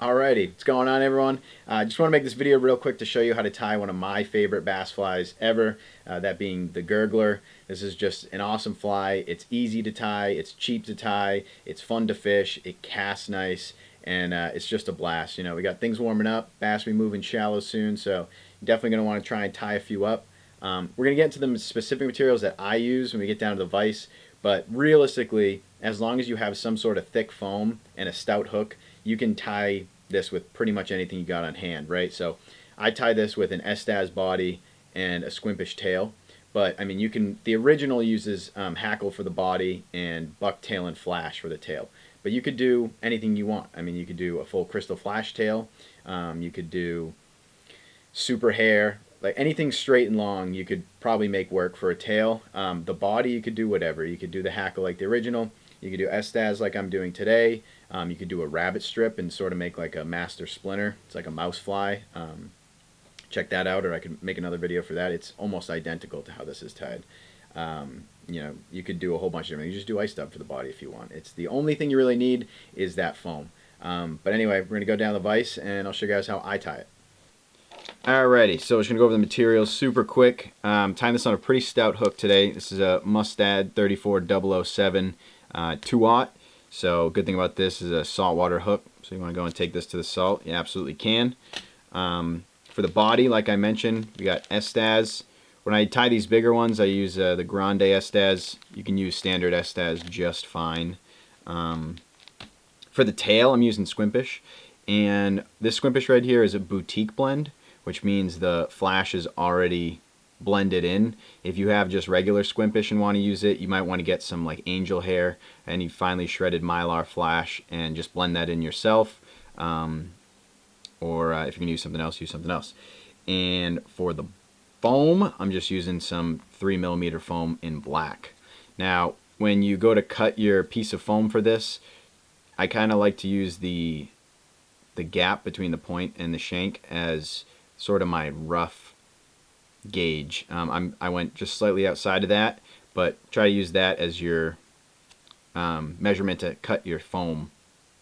Alrighty, what's going on, everyone? I just want to make this video real quick to show you how to tie one of my favorite bass flies ever, that being the Gurgler. This is just an awesome fly. It's easy to tie, it's cheap to tie, it's fun to fish, it casts nice, and it's just a blast. You know, we got things warming up, bass will be moving shallow soon, so you're definitely going to want to try and tie a few up. We're going to get into the specific materials that I use when we get down to the vise, but realistically, as long as you have some sort of thick foam and a stout hook, you can tie this with pretty much anything you got on hand, right? So I tie this with an Estaz body and a Squimpish tail, but I mean, you can, the original uses hackle for the body and bucktail and flash for the tail, but you could do anything you want. I mean, you could do a full crystal flash tail, you could do super hair, like anything straight and long you could probably make work for a tail. The body, you could do whatever. You could do the hackle like the original, you could do Estaz like I'm doing today. You could do a rabbit strip and sort of make like a master splinter. It's like a mouse fly. Check that out, or I could make another video for that. It's almost identical to how this is tied. You know, you could do a whole bunch of different. You just do ice dub for the body if you want. It's the only thing you really need is that foam. But anyway, we're gonna go down the vise and I'll show you guys how I tie it. Alrighty, so we're just gonna go over the materials super quick. Tying this on a pretty stout hook today. This is a Mustad 34007 2-aught. So good thing about this is a saltwater hook. So you want to go and take this to the salt. You absolutely can. For the body, like I mentioned, we got Estaz. When I tie these bigger ones, I use the Grande Estaz. You can use standard Estaz just fine. For the tail, I'm using Squimpish. And this Squimpish right here is a boutique blend, which means the flash is already blended in. If you have just regular Squimpish and want to use it, you might want to get some like angel hair and you finely shredded mylar flash and just blend that in yourself, or if you can use something else, use something else. And for the foam, I'm just using some 3mm foam in black. Now when you go to cut your piece of foam for this, I kind of like to use the gap between the point and the shank as sort of my rough gauge. I went just slightly outside of that, but try to use that as your measurement to cut your foam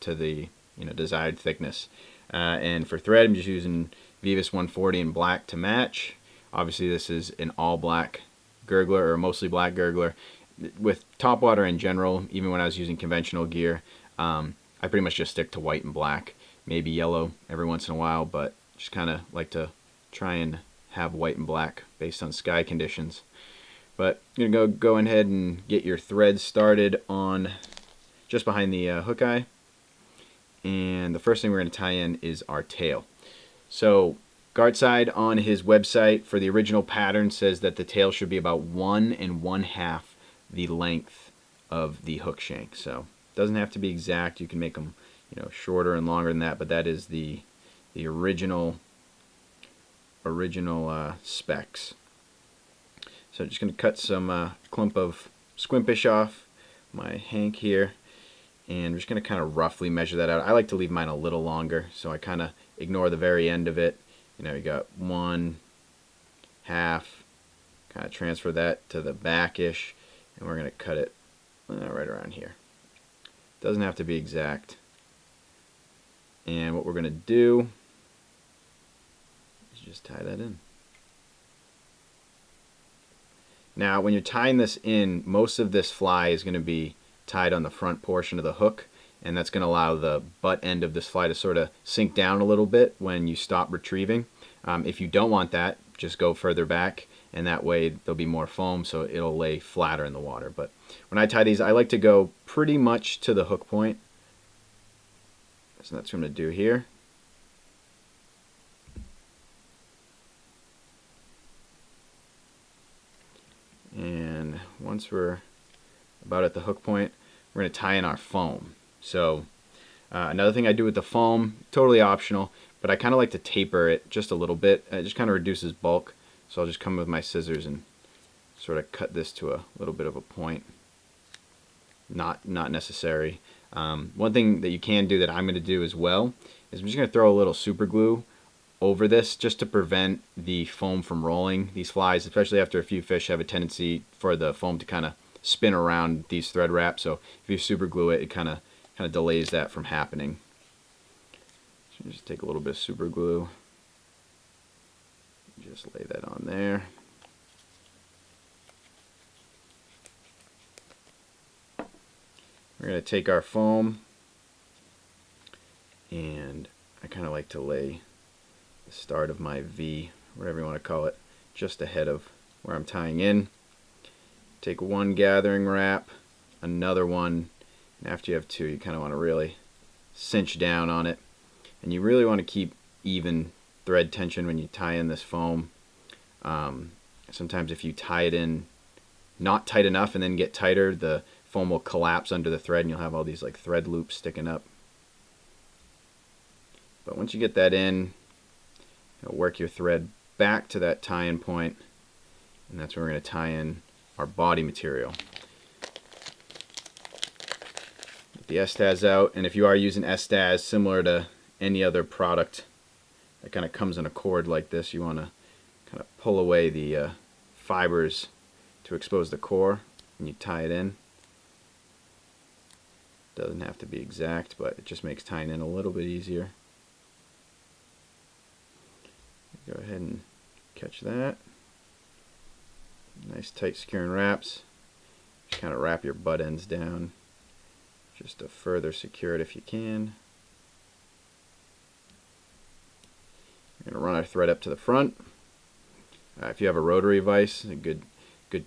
to the desired thickness. And for thread, I'm just using Veevus 140 in black to match. Obviously this is an all black Gurgler, or mostly black Gurgler. With topwater in general, even when I was using conventional gear, I pretty much just stick to white and black, maybe yellow every once in a while, but just kind of like to try and have white and black based on sky conditions. But you're gonna go ahead and get your thread started on just behind the hook eye, and the first thing we're going to tie in is our tail. So Gartside on his website for the original pattern says that the tail should be about 1 1/2 the length of the hook shank. So it doesn't have to be exact. You can make them shorter and longer than that, but that is the original specs. So just going to cut some clump of Squimpish off my hank here, and I'm just going to kind of roughly measure that out. I like to leave mine a little longer, so I kind of ignore the very end of it. You got 1/2, kind of transfer that to the back-ish, and we're going to cut it right around here. Doesn't have to be exact. And what we're going to do is just tie that in. Now when you're tying this in, most of this fly is going to be tied on the front portion of the hook, and that's going to allow the butt end of this fly to sort of sink down a little bit when you stop retrieving. If you don't want that, just go further back, and that way there'll be more foam, so it'll lay flatter in the water. But when I tie these, I like to go pretty much to the hook point. So that's what I'm going to do here. And once we're about at the hook point, we're going to tie in our foam. So another thing I do with the foam, totally optional, but I kind of like to taper it just a little bit. It just kind of reduces bulk. So I'll just come with my scissors and sort of cut this to a little bit of a point. Not necessary. One thing that you can do that I'm going to do as well is I'm just going to throw a little super glue over this just to prevent the foam from rolling. These flies, especially after a few fish, have a tendency for the foam to kind of spin around these thread wraps. So if you super glue it, it kind of delays that from happening. So Just take a little bit of super glue. Just lay that on there. We're going to take our foam, and I kind of like to lay the start of my V, whatever you want to call it, just ahead of where I'm tying in. Take one gathering wrap, another one, and after you have two, you kind of want to really cinch down on it. And you really want to keep even thread tension when you tie in this foam. Sometimes if you tie it in not tight enough and then get tighter, the foam will collapse under the thread and you'll have all these like thread loops sticking up. But once you get that in, you'll work your thread back to that tie-in point, and that's where we're going to tie in our body material. Get the Estaz out, and if you are using Estaz, similar to any other product that kind of comes in a cord like this, you want to kind of pull away the fibers to expose the core, and you tie it in. Doesn't have to be exact, but it just makes tying in a little bit easier. Go ahead and catch that. Nice tight securing wraps. Just kind of wrap your butt ends down just to further secure it if you can. We're going to run our thread up to the front. If you have a rotary vise, a good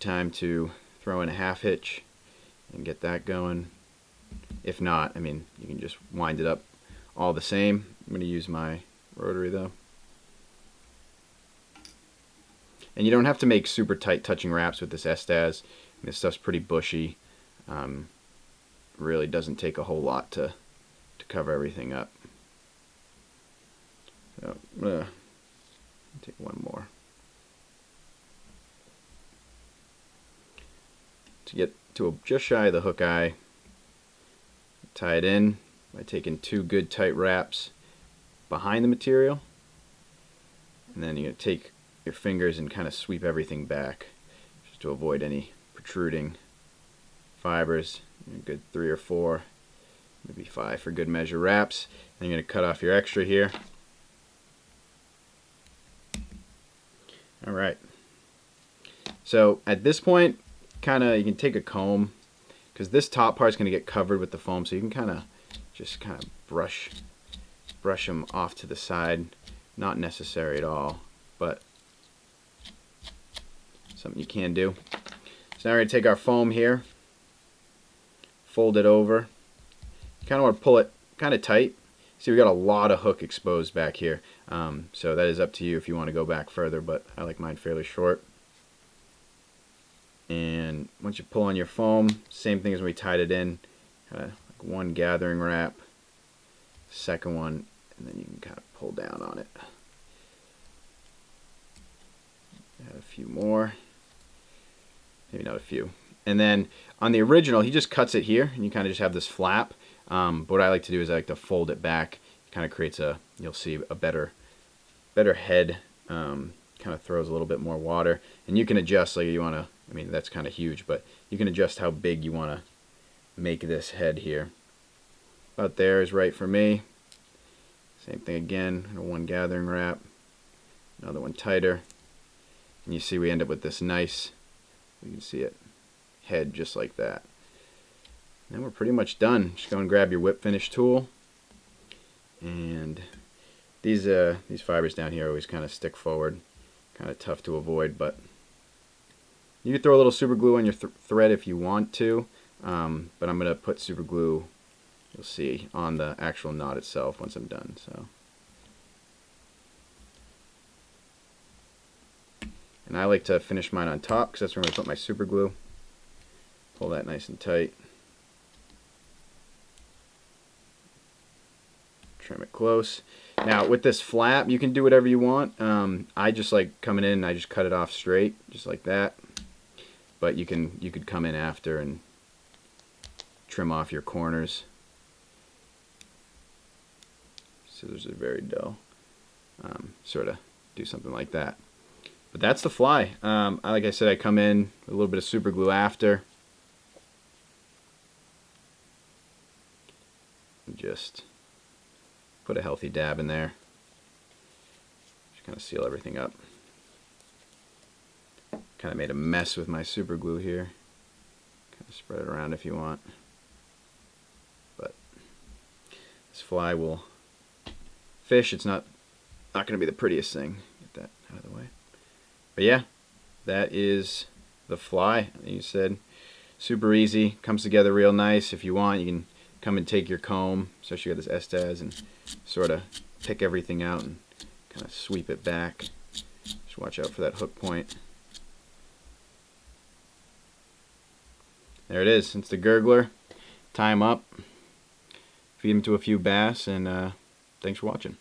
time to throw in a half hitch and get that going. If not, I mean, you can just wind it up all the same. I'm going to use my rotary though. And you don't have to make super tight touching wraps with this Estaz. This stuff's pretty bushy. Really doesn't take a whole lot to cover everything up. So I'm gonna take one more. To get to just shy of the hook eye, tie it in by taking two good tight wraps behind the material, and then you're going to take your fingers and kind of sweep everything back just to avoid any protruding fibers. A good 3 or 4, maybe 5 for good measure wraps. Then you're going to cut off your extra here. Alright, so at this point, you can take a comb, because this top part is going to get covered with the foam, so you can just brush them off to the side. Not necessary at all, but something you can do. So now we're going to take our foam here, fold it over. You kind of want to pull it kind of tight. See, we got a lot of hook exposed back here, so that is up to you if you want to go back further, but I like mine fairly short. And once you pull on your foam, same thing as when we tied it in, kind of like one gathering wrap, second one, and then you can kind of pull down on it. Add a few more, maybe not a few. And then on the original, he just cuts it here, and you kind of just have this flap. But what I like to do is I like to fold it back. It kind of creates you'll see a better head. Kind of throws a little bit more water, and you can adjust like you want to. I mean, that's kind of huge, but you can adjust how big you want to make this head here. About there is right for me. Same thing again, one gathering wrap, another one tighter, and you see we end up with this nice, you can see it, head just like that. And we're pretty much done. Just go and grab your whip finish tool, and these fibers down here always kind of stick forward, kind of tough to avoid, but you can throw a little super glue on your thread if you want to, but I'm going to put super glue, you'll see, on the actual knot itself once I'm done. So, and I like to finish mine on top because that's where I'm going to put my super glue. Pull that nice and tight. Trim it close. Now with this flap, you can do whatever you want. I just like coming in and I just cut it off straight, just like that. But you could come in after and trim off your corners. Scissors are very dull. Sort of do something like that. But that's the fly. Like I said, I come in with a little bit of super glue after. And just put a healthy dab in there. Just kind of seal everything up. Kind of made a mess with my super glue here. Kind of spread it around if you want. But this fly will fish. It's not going to be the prettiest thing. Get that out of the way. But yeah, that is the fly. You said super easy. Comes together real nice. If you want, you can come and take your comb, especially with this Estaz, and sort of pick everything out and kind of sweep it back. Just watch out for that hook point. There it is. It's the Gurgler. Tie him up. Feed him to a few bass, and thanks for watching.